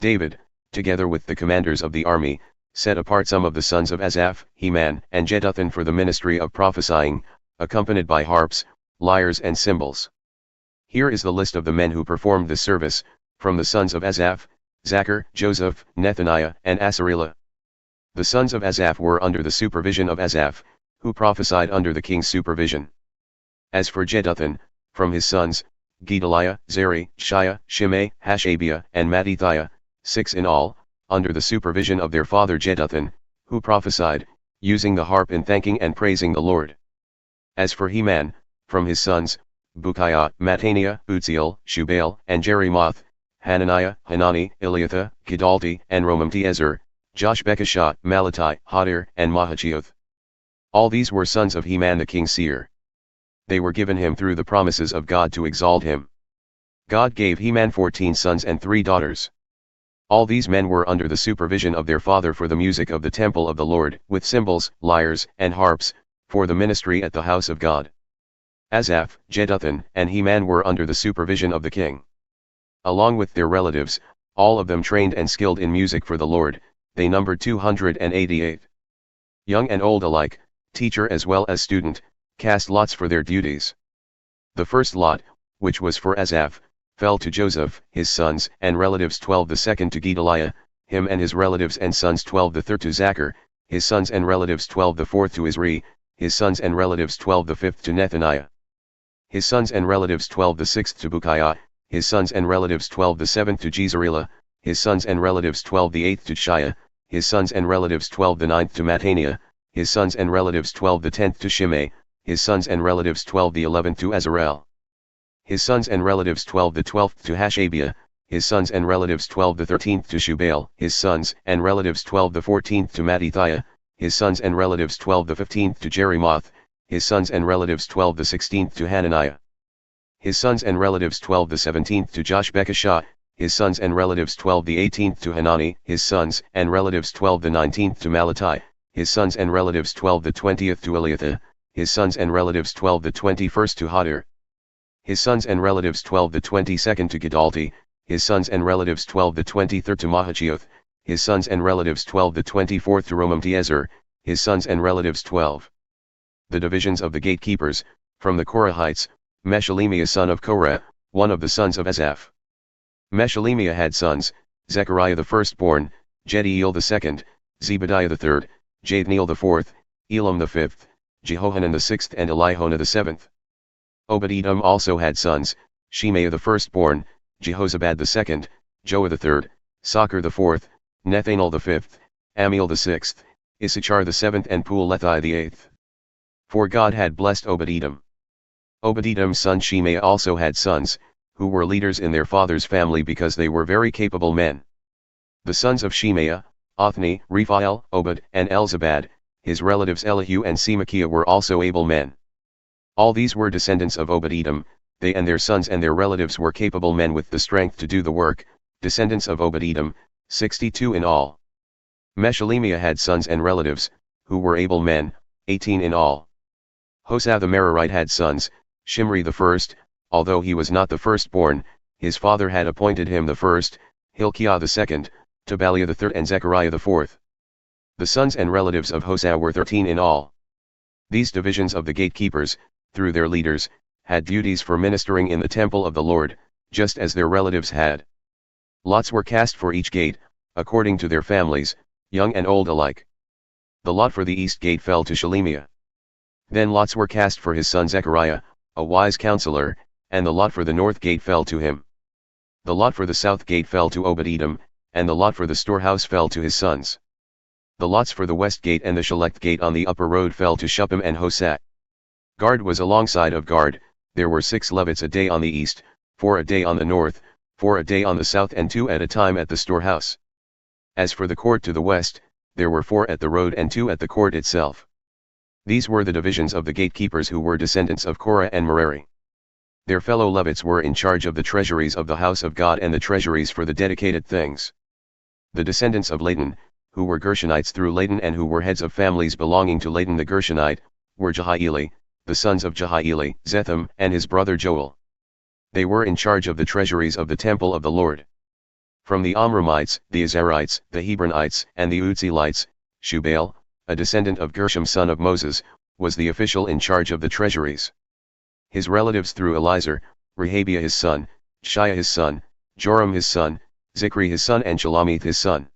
David, together with the commanders of the army, set apart some of the sons of Asaph, Heman and Jeduthun for the ministry of prophesying, accompanied by harps, lyres and cymbals. Here is the list of the men who performed this service, from the sons of Asaph, Zakkur, Joseph, Nethaniah and Asarelah. The sons of Asaph were under the supervision of Asaph, who prophesied under the king's supervision. As for Jeduthun, from his sons, Gedaliah, Zeri, Jeshaiah, Shimei, Hashabiah and Mattithiah, 6 in all, under the supervision of their father Jeduthun, who prophesied, using the harp in thanking and praising the Lord. As for Heman, from his sons, Bukkiah, Mattaniah, Uzziel, Shubael and Jerimoth, Hananiah, Hanani, Elihu, Giddalti and Romamti-Ezer, Jeshaiah, Malachi, Hothir and Mahazioth. All these were sons of Heman the king's seer. They were given him through the promises of God to exalt him. God gave Heman 14 sons and 3 daughters. All these men were under the supervision of their father for the music of the temple of the Lord, with cymbals, lyres and harps, for the ministry at the house of God. Asaph, Jeduthun and Heman were under the supervision of the king. Along with their relatives, all of them trained and skilled in music for the Lord, they numbered 288. Young and old alike, teacher as well as student, cast lots for their duties. The first lot, which was for Asaph, fell to Joseph, his sons and relatives 12, the second to Gedaliah, him and his relatives and sons 12, the third to Zakkur, his sons and relatives 12, the fourth to Zeri, his sons and relatives 12, the fifth to Nethaniah, his sons and relatives 12, the sixth to Bukkiah, his sons and relatives 12, the seventh to Jeshaiah, his sons and relatives 12, the eighth to Jeshaiah, his sons and relatives 12, the ninth to Mattaniah, his sons and relatives 12, the tenth to Shimei, his sons and relatives 12, the 11th to Asarelah, his sons and relatives 12, the 12th to Hashabiah, his sons and relatives 12, the 13th to Shubael, his sons and relatives 12, the 14th to Mattithiah, his sons and relatives 12, the 15th to Jerimoth, his sons and relatives 12, the 16th to Hananiah, his sons and relatives 12, the 17th to Bukkiah, his sons and relatives 12, the 18th to Hanani, his sons and relatives 12, the 19th to Malachi, his sons and relatives 12, the 20th to Elihu, his sons and relatives 12, the 21st to Hothir, his sons and relatives 12, the 22nd to Giddalti, his sons and relatives 12, the 23rd to Mahazioth, his sons and relatives 12, the 24th to Romamti-Ezer, his sons and relatives 12. The divisions of the gatekeepers, from the Korahites, Meshelemiah son of Korah, one of the sons of Asaph. Meshelemiah had sons, Zechariah the firstborn, Jediel the second, Zebadiah the third, Jathniel the fourth, Elam the fifth, Jehohanan the sixth and Elihonah the seventh. Obed-Edom also had sons, Shimei the firstborn, Jehozabad the second, Joah the third, Zakkur the fourth, Nethaniel the fifth, Amiel the sixth, Issachar the seventh and Pulethi the eighth. For God had blessed Obed-Edom. Obed-Edom's son Shimei also had sons, who were leaders in their father's family because they were very capable men. The sons of Shimei, Othni, Rephael, Obed and Elzabad, his relatives Elihu and Semakiah were also able men. All these were descendants of Obed-Edom, they and their sons and their relatives were capable men with the strength to do the work, descendants of Obed-Edom, 62 in all. Meshelemiah had sons and relatives, who were able men, 18 in all. Hosah the Merarite had sons, Shimei the first, although he was not the firstborn, his father had appointed him the first, Hilkiah the second, Tobaliah the third and Zechariah the fourth. The sons and relatives of Hosah were 13 in all. These divisions of the gatekeepers, through their leaders, had duties for ministering in the temple of the Lord, just as their relatives had. Lots were cast for each gate, according to their families, young and old alike. The lot for the east gate fell to Shelemiah. Then lots were cast for his son Zechariah, a wise counselor, and the lot for the north gate fell to him. The lot for the south gate fell to Obed-Edom, and the lot for the storehouse fell to his sons. The lots for the west gate and the Shalleketh Gate on the upper road fell to Shuppim and Hosah. Guard was alongside of guard, there were 6 Levites a day on the east, 4 a day on the north, 4 a day on the south and 2 at a time at the storehouse. As for the court to the west, there were 4 at the road and 2 at the court itself. These were the divisions of the gatekeepers who were descendants of Korah and Merari. Their fellow Levites were in charge of the treasuries of the house of God and the treasuries for the dedicated things. The descendants of Ladan, who were Gershonites through Ladan and who were heads of families belonging to Ladan the Gershonite, were Jehieli, the sons of Jehieli, Zetham and his brother Joel. They were in charge of the treasuries of the temple of the Lord. From the Amramites, the Azarites, the Hebronites, and the Uzzielites, Shubael, a descendant of Gershom son of Moses, was the official in charge of the treasuries. His relatives through Eliezer, Rehabiah his son, Jeshaiah his son, Joram his son, Zichri his son and Shelomith his son.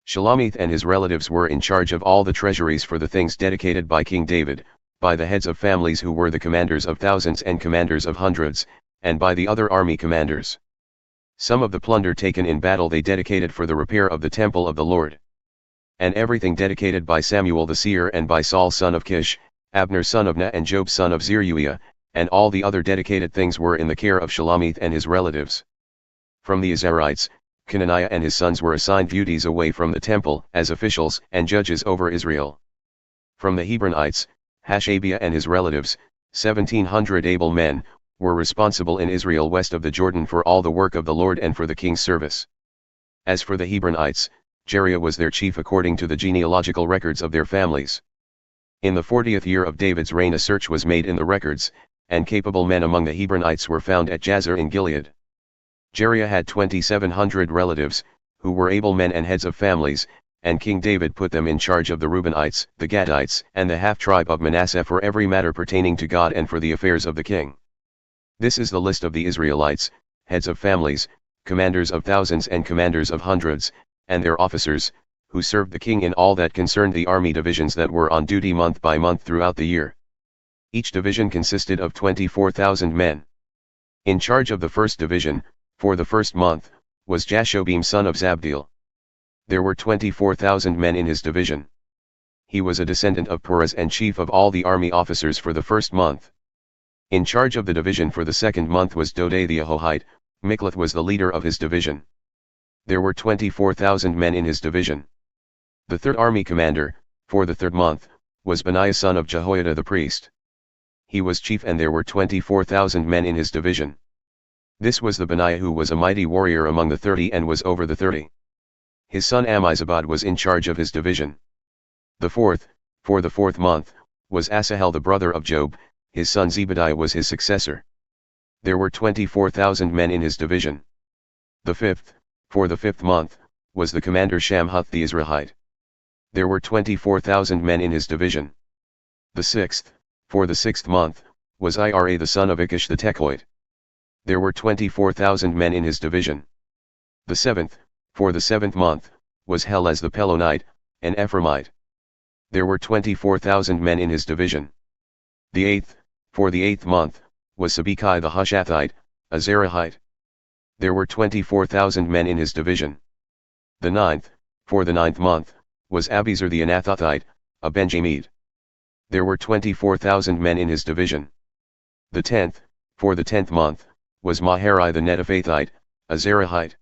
Shelomith and his relatives were in charge of all the treasuries for the things dedicated by King David, by the heads of families who were the commanders of thousands and commanders of hundreds, and by the other army commanders. Some of the plunder taken in battle they dedicated for the repair of the temple of the Lord. And everything dedicated by Samuel the seer and by Saul son of Kish, Abner son of Ner and Job son of Zeruiah, and all the other dedicated things were in the care of Shelomith and his relatives. From the Azarites, Conaniah and his sons were assigned duties away from the temple as officials and judges over Israel. From the Hebronites, Hashabiah and his relatives, 1,700 able men, were responsible in Israel west of the Jordan for all the work of the Lord and for the king's service. As for the Hebronites, Jeriah was their chief according to the genealogical records of their families. In the 40th year of David's reign a search was made in the records, and capable men among the Hebronites were found at Jazer in Gilead. Jeriah had 2,700 relatives, who were able men and heads of families, and King David put them in charge of the Reubenites, the Gadites, and the half-tribe of Manasseh for every matter pertaining to God and for the affairs of the king. This is the list of the Israelites, heads of families, commanders of thousands and commanders of hundreds, and their officers, who served the king in all that concerned the army divisions that were on duty month by month throughout the year. Each division consisted of 24,000 men. In charge of the first division, for the first month, was Jashobeam son of Zabdiel. There were 24,000 men in his division. He was a descendant of Perez and chief of all the army officers for the first month. In charge of the division for the second month was Dodai the Ahohite. Mikloth was the leader of his division. There were 24,000 men in his division. The third army commander, for the third month, was Benaiah son of Jehoiada the priest. He was chief and there were 24,000 men in his division. This was the Benaiah who was a mighty warrior among the 30 and was over the 30. His son Ammizabad was in charge of his division. The fourth, for the fourth month, was Asahel the brother of Job. His son Zebadiah was his successor. There were 24,000 men in his division. The fifth, for the fifth month, was the commander Shamhuth the Israelite. There were 24,000 men in his division. The sixth, for the sixth month, was Ira the son of Ikish the Tekoite. There were 24,000 men in his division. The seventh, for the seventh month, was Helez the Pelonite, an Ephraimite. There were 24,000 men in his division. The eighth, for the eighth month, was Sibbecai the Hushathite, a Zerahite. There were 24,000 men in his division. The ninth, for the ninth month, was Abiezer the Anathothite, a Benjamite. There were 24,000 men in his division. The 10th, for the 10th month, was Maharai the Netophathite, a Zerahite.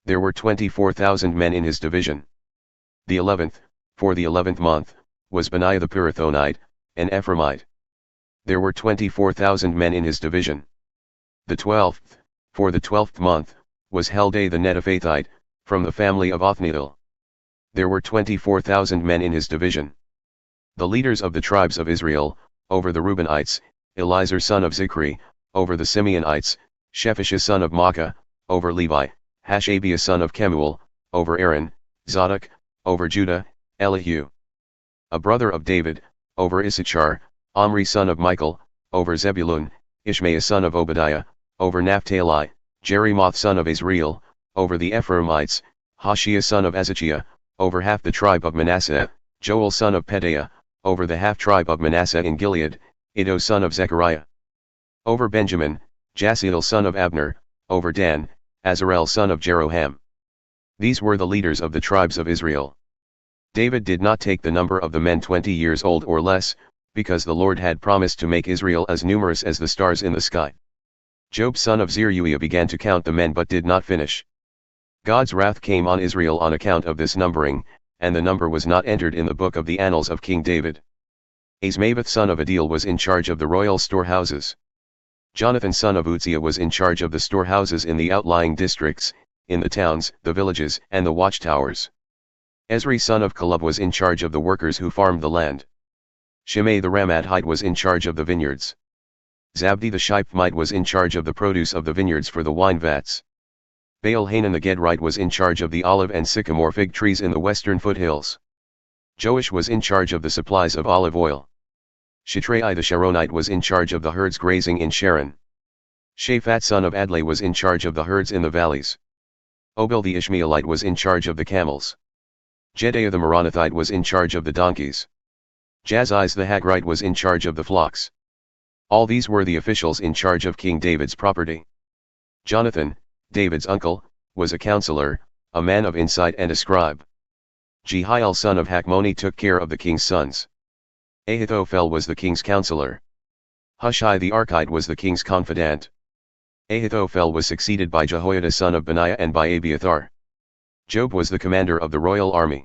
There were 24,000 men in his division. The 11th, for the 11th month, was Benaiah the Pirathonite, an Ephraimite. There were 24,000 men in his division. The 12th, for the 12th month, was Heldai the Netophathite, from the family of Othniel. There were 24,000 men in his division. The leaders of the tribes of Israel, over the Reubenites, Eliezer son of Zichri, over the Simeonites, Shephisha son of Makkah, over Levi, Hashabiah son of Kemuel, over Aaron, Zadok, over Judah, Elihu, a brother of David, over Issachar, Omri son of Michael, over Zebulun, Ishmael son of Obadiah, over Naphtali, Jerimoth son of Azriel, over the Ephraimites, Hoshea son of Azachiah, over half the tribe of Manasseh, Joel son of Pedaiah, over the half-tribe of Manasseh in Gilead, Iddo son of Zechariah. Over Benjamin, Jasiel son of Abner, over Dan, Azarel son of Jeroham. These were the leaders of the tribes of Israel. David did not take the number of the men 20 years old or less, because the Lord had promised to make Israel as numerous as the stars in the sky. Job son of Zeruiah began to count the men but did not finish. God's wrath came on Israel on account of this numbering, and the number was not entered in the book of the annals of King David. Azmaveth son of Adiel was in charge of the royal storehouses. Jonathan son of Uzziel was in charge of the storehouses in the outlying districts, in the towns, the villages, and the watchtowers. Ezri son of Caleb was in charge of the workers who farmed the land. Shimei the Ramathite was in charge of the vineyards. Zabdi the Shiphmite was in charge of the produce of the vineyards for the wine vats. Baal-Hanan the Gedrite was in charge of the olive and sycamore fig trees in the western foothills. Joash was in charge of the supplies of olive oil. Shitrai the Sharonite was in charge of the herds grazing in Sharon. Shaphat son of Adlai was in charge of the herds in the valleys. Obel the Ishmaelite was in charge of the camels. Jeshaiah the Meronothite was in charge of the donkeys. Jaziz the Hagrite was in charge of the flocks. All these were the officials in charge of King David's property. Jonathan, David's uncle, was a counselor, a man of insight and a scribe. Jehiel son of Hakmoni took care of the king's sons. Ahithophel was the king's counselor. Hushai the Archite was the king's confidant. Ahithophel was succeeded by Jehoiada son of Benaiah and by Abiathar. Job was the commander of the royal army.